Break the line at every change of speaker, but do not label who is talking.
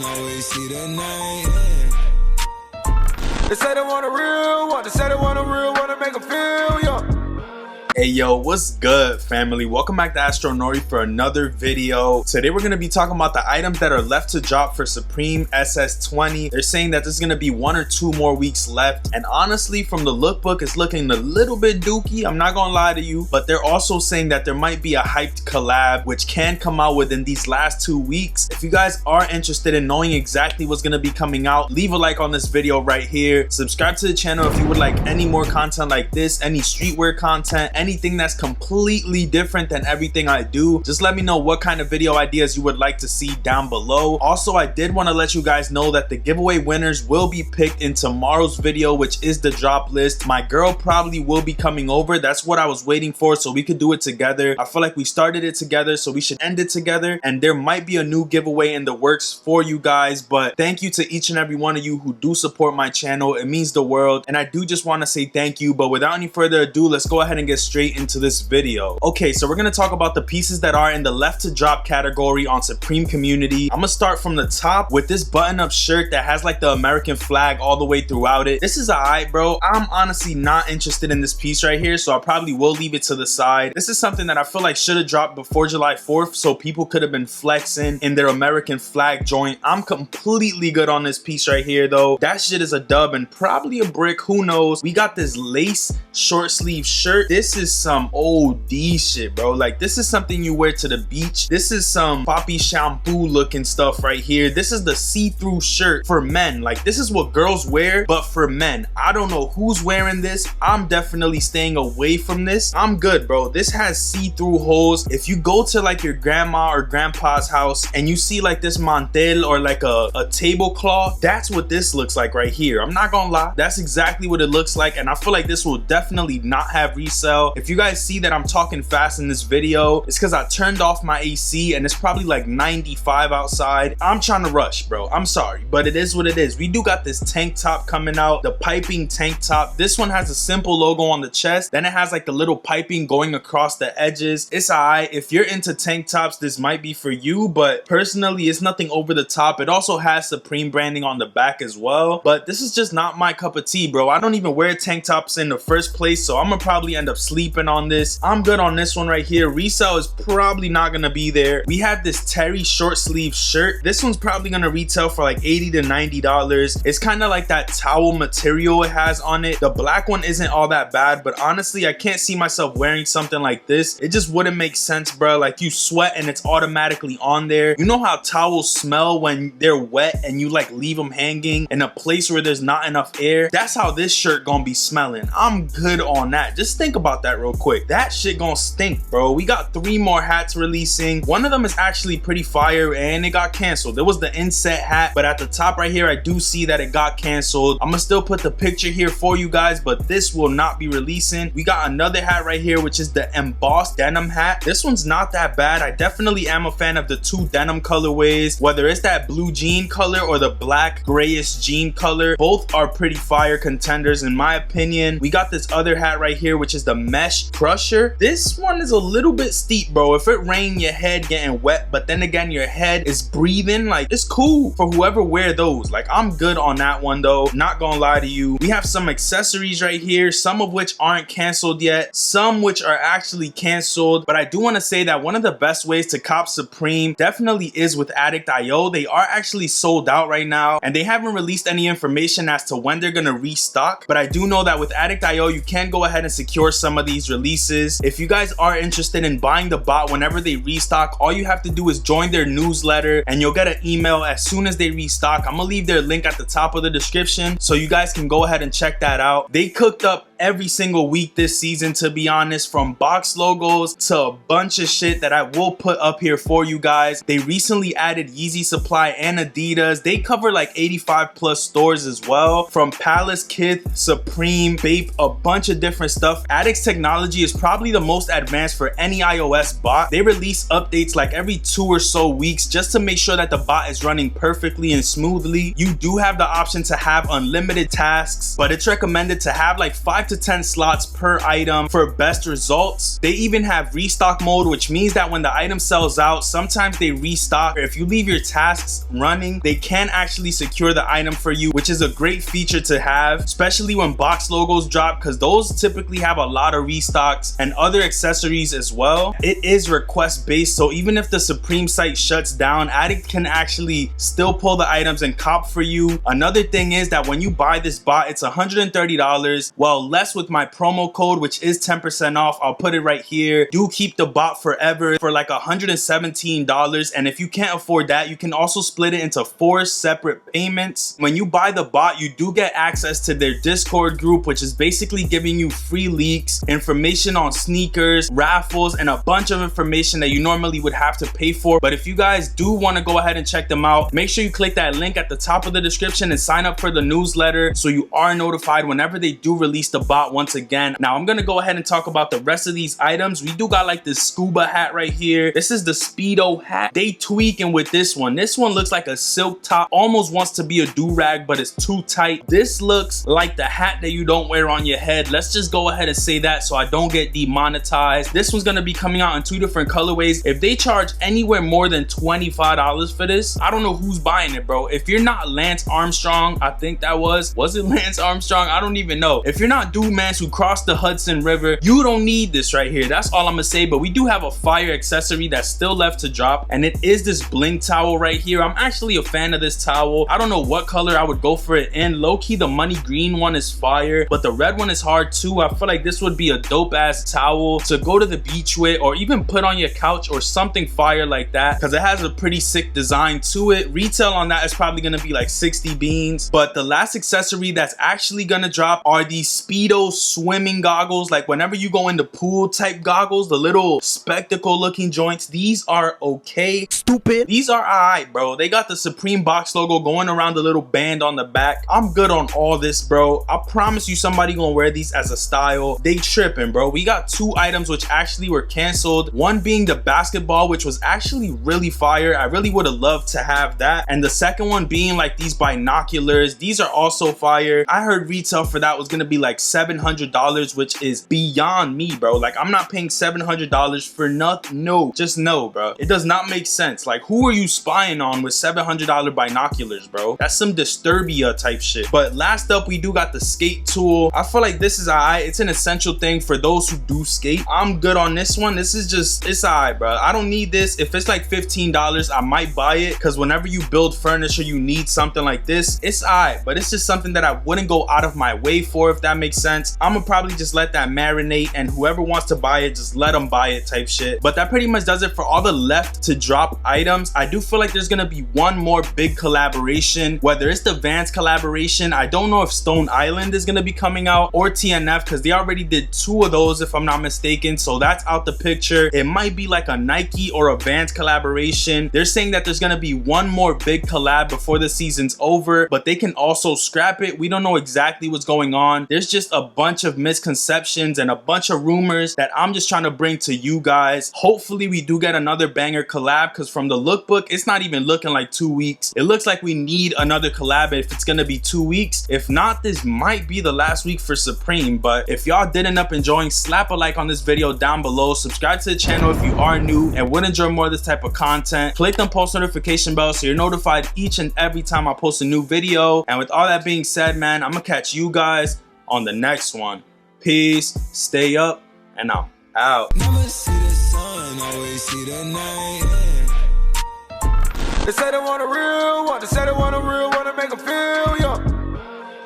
can always see the name. They say they want a real one, they say they want a real one to make them feel young.
Hey yo, what's good family? Welcome back to Astro Nori for another video. Today we're going to be talking about the items that are left to drop for Supreme SS20. They're saying that there's going to be 1 or 2 more weeks left, and honestly from the lookbook it's looking a little bit dookie, I'm not gonna lie to you, but they're also saying that there might be a hyped collab which can come out within these last 2 weeks. If you guys are interested in knowing exactly what's going to be coming out, leave a like on this video right here. Subscribe to the channel if you would like any more content like this, any streetwear content, anything that's completely different than everything I do. Just let me know what kind of video ideas you would like to see down below. Also, I did want to let you guys know that the giveaway winners will be picked in tomorrow's video, which is the drop list. My girl probably will be coming over. That's what I was waiting for, so we could do it together. I feel like we started it together, so we should end it together, and there might be a new giveaway in the works for you guys. But thank you to each and every one of you who do support my channel. It means the world, and I do just want to say thank you. But without any further ado, let's go ahead and get straight into this video. Okay, so we're gonna talk about the pieces that are in the left to drop category on Supreme community. I'm gonna start from the top with this button-up shirt that has like the American flag all the way throughout it. This is alright, bro. I'm honestly not interested in this piece right here, so I probably will leave it to the side. This is something that I feel like should have dropped before July 4th, so people could have been flexing in their American flag joint. I'm completely good on this piece right here though. That shit is a dub and probably a brick, who knows. We got this lace short sleeve shirt. This is some OD shit, bro. Like, this is something you wear to the beach. This is some poppy shampoo looking stuff right here. This is the see-through shirt for men. Like, this is what girls wear, but for men. I don't know who's wearing this. I'm definitely staying away from this. I'm good, bro. This has see-through holes. If you go to like your grandma or grandpa's house and you see like this mantel or like a tablecloth, that's what this looks like right here. I'm not gonna lie, that's exactly what it looks like, and I feel like this will definitely not have resale. If you guys see that I'm talking fast in this video, it's because I turned off my AC and it's probably like 95 outside. I'm trying to rush, bro. I'm sorry, but it is what it is. We do got this tank top coming out, the piping tank top. This one has a simple logo on the chest, then it has like the little piping going across the edges. It's alright. If you're into tank tops, this might be for you, but personally it's nothing over the top. It also has Supreme branding on the back as well, but this is just not my cup of tea, bro. I don't even wear tank tops in the first place, so I'm gonna probably end up sleeping on this. I'm good on this one right here. Resale is probably not gonna be there. We have this Terry short sleeve shirt. This one's probably gonna retail for like $80 to $90. It's kind of like that towel material it has on it. The black one isn't all that bad, but honestly I can't see myself wearing something like this. It just wouldn't make sense, bro. Like, you sweat and it's automatically on there. You know how towels smell when they're wet and you like leave them hanging in a place where there's not enough air? That's how this shirt gonna be smelling. I'm good on that. Just think about that real quick. That shit gonna stink, bro. We got 3 more hats releasing. One of them is actually pretty fire and it got canceled. It was the inset hat, but at the top right here I do see that it got canceled. I'm gonna still put the picture here for you guys, but this will not be releasing. We got another hat right here, which is the Embossed Denim Hat. This one's not that bad. I definitely am a fan of the 2 denim colorways, whether it's that blue jean color or the black grayish jean color. Both are pretty fire contenders in my opinion. We got this other hat right here, which is the mesh crusher. This one is a little bit steep, bro. If it rained, your head getting wet, but then again your head is breathing. Like, it's cool for whoever wear those. Like, I'm good on that one though, not gonna lie to you. We have some accessories right here, some of which aren't canceled yet, some which are actually canceled, but I do want to say that one of the best ways to cop Supreme definitely is with Addict.io. They are actually sold out right now and they haven't released any information as to when they're gonna restock, but I do know that with Addict.io you can go ahead and secure some of these releases. If you guys are interested in buying the bot whenever they restock, all you have to do is join their newsletter and you'll get an email as soon as they restock. I'm gonna leave their link at the top of the description so you guys can go ahead and check that out. They cooked up every single week this season, to be honest, from box logos to a bunch of shit that I will put up here for you guys. They recently added Yeezy Supply and Adidas. They cover like 85 plus stores as well, from Palace, Kith, Supreme, Bape, a bunch of different stuff. Addicts technology is probably the most advanced for any iOS bot. They release updates like every 2 or so weeks just to make sure that the bot is running perfectly and smoothly. You do have the option to have unlimited tasks, but it's recommended to have like 5 to 10 slots per item for best results. They even have restock mode, which means that when the item sells out, sometimes they restock. If you leave your tasks running, they can actually secure the item for you, which is a great feature to have, especially when box logos drop, because those typically have a lot of restocks and other accessories as well. It is request based, so even if the Supreme site shuts down, Addict can actually still pull the items and cop for you. Another thing is that when you buy this bot, it's $130, well, less with my promo code, which is 10% off. I'll put it right here. Do keep the bot forever for like $117, and if you can't afford that, you can also split it into 4 separate payments. When you buy the bot, you do get access to their Discord group, which is basically giving you free leaks, information on sneakers, raffles, and a bunch of information that you normally would have to pay for. But if you guys do want to go ahead and check them out, make sure you click that link at the top of the description and sign up for the newsletter so you are notified whenever they do release the bot once again. Now I'm gonna go ahead and talk about the rest of these items. We do got like this scuba hat right here. This is the Speedo hat. They tweaking with this one. This one looks like a silk top, almost wants to be a do-rag, but it's too tight. This looks like the hat that you don't wear on your head. Let's just go ahead and say that so I don't get demonetized. This one's gonna be coming out in 2 different colorways. If they charge anywhere more than $25 for this, I don't know who's buying it, bro. If you're not Lance Armstrong, I think that was it Lance Armstrong? I don't even know. If you're not Dude Mans who crossed the Hudson River, you don't need this right here. That's all I'm gonna say. But we do have a fire accessory that's still left to drop, and it is this Bling Towel right here. I'm actually a fan of this towel. I don't know what color I would go for it in. Low-key, the money green one is fire, but the red one is hard too. I feel like this would be a dope-ass towel to go to the beach with, or even put on your couch or something fire like that, because it has a pretty sick design to it. Retail on that is probably gonna be like 60 beans. But the last accessory that's actually gonna drop are these Speedo swimming goggles. Like whenever you go into pool type goggles, the little spectacle looking joints, these are okay. Stupid. These are alright, bro. They got the Supreme box logo going around the little band on the back. I'm good on all this, bro. I promise you somebody gonna wear these as a style. They tripping, bro. We got 2 items which actually were canceled. One being the basketball, which was actually really fire. I really would have loved to have that. And the second one being like these binoculars. These are also fire. I heard retail for that was gonna be like $700, which is beyond me, bro. Like I'm not paying $700 for nothing. No, just no, bro. It does not make sense. Like who are you spying on with $700 binoculars, bro? That's some Disturbia type shit. But last up, we do got the skate tool. I feel like this is alright. It's an essential thing for those who do skate. I'm good on this one. This is just, it's alright, bro. I don't need this. If it's like $15, I might buy it, because whenever you build furniture, you need something like this. It's alright, but it's just something that I wouldn't go out of my way for, if that makes sense. I'm gonna probably just let that marinate, and whoever wants to buy it, just let them buy it type shit. But that pretty much does it for all the left to drop items. I do feel like there's gonna be one more big collaboration, whether it's the Vans collaboration. I don't know if Stone Island is gonna be coming out, or TNF, because they already did 2 of those if I'm not mistaken, so that's out the picture. It might be like a Nike or a Vans collaboration. They're saying that there's gonna be one more big collab before the season's over, but they can also scrap it. We don't know exactly what's going on. There's just a bunch of misconceptions and a bunch of rumors that I'm just trying to bring to you guys. Hopefully we do get another banger collab, because from the lookbook, it's not even looking like 2 weeks. It looks like we need another collab if it's gonna be 2 weeks. If not, this might be the last week for Supreme. But if y'all did end up enjoying, slap a like on this video down below. Subscribe to the channel if you are new and would enjoy more of this type of content. Click the post notification bell so you're notified each and every time I post a new video. And with all that being said, man, I'm gonna catch you guys on the next one. Peace, stay up, and I'm out.
Never see the sun, always see the night. They say they want a real one, they say they want a real one to make them feel young.